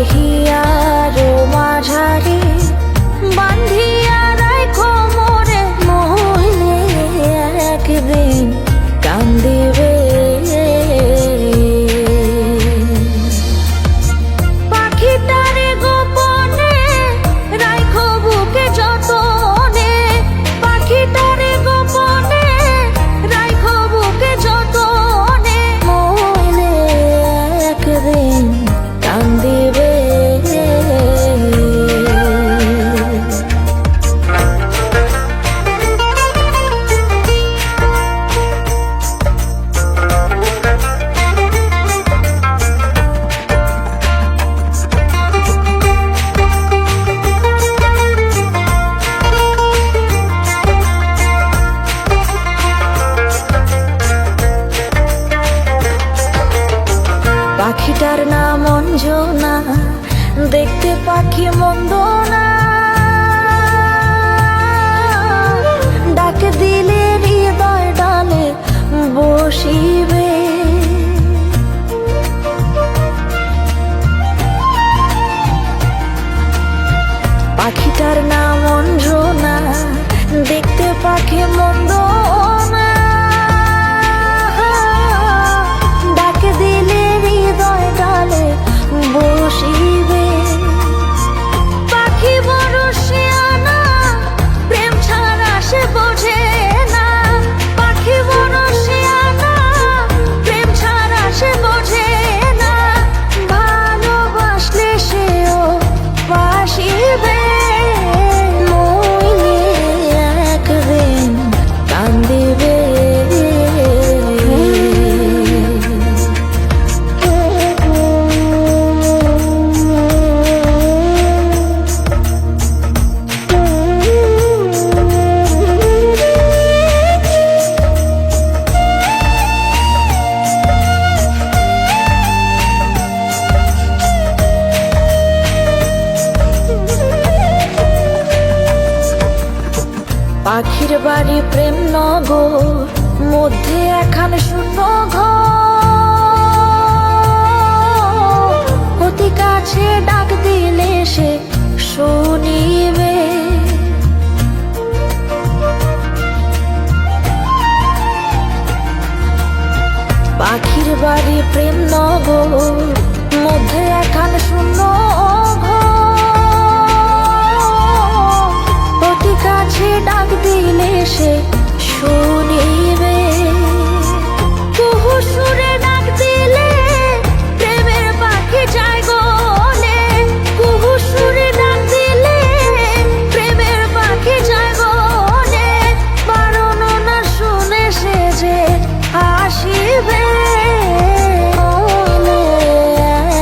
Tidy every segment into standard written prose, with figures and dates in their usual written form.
Here মাঝারি বান্ধিয়া রাখো মোরে, মহিলে একদিন কান্দিবে। পাখিটারে গোপনে রাখো বুকে যতনে, পাখিটারে গোপনে রাখো বুকে যতনে, মহিলে একদিন কান্দিবে। পাখিটার নাম অঞ্জনা, দেখতে পাখি মন্দ না, ডাক দিলে হৃদয় ডালে বসিবে। পাখিটার নাম অঞ্জনা, দেখতে পাখি মন্দ না, ডাক দিলে হৃদয় ডালে বসিবে। পাখি বড় শিয়ানা, প্রেম ছাড়া সে বোঝে না, পাখি বড় শিয়ানা, প্রেম ছাড়া সে বোঝে না, ভালোবাসলে সেও বাসিবে। মইলে একদিন কান্দিবে। পাখির বাড়ি প্রেম নগর, মধ্যে একখান শূন্য ঘর, অতি কাছে ডাক দিলে সে শুনিবে। পাখির বাড়ি প্রেম নগর, মধ্যে একখান শূন্য ঘর, অতি কাছে ডাক দিলে সে শুনিবে। কুহু সুরে ডাক দিলে প্রেমের পাখি যায় গলে, কুহু সুরে ডাক দিলে প্রেমের পাখি যায় গলে, বারণ না শুনে সে যে আসিবে।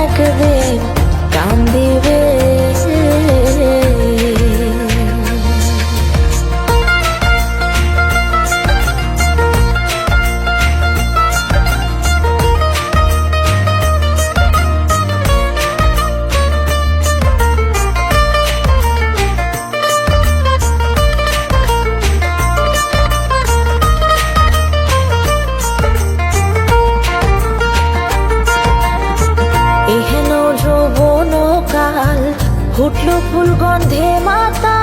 একদিন কান্দিবে। এহেন যৌবন কাল ফুটল ফুল গন্ধে মাতা,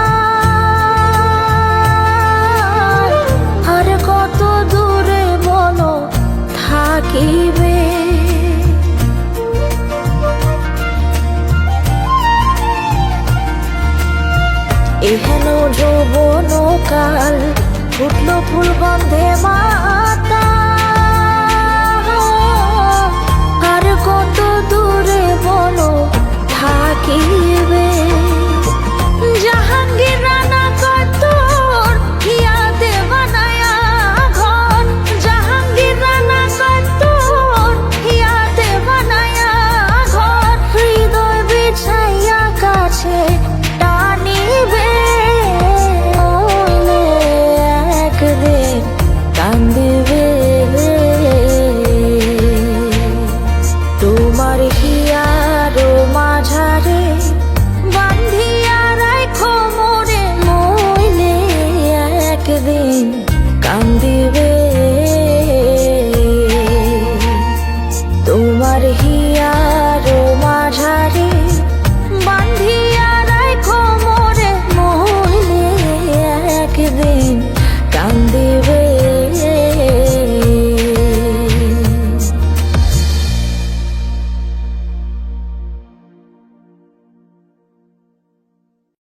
আর কত দূরে বলো থাকিবে। এহেন যৌবন কাল ফুটল ফুল গন্ধে মাতা,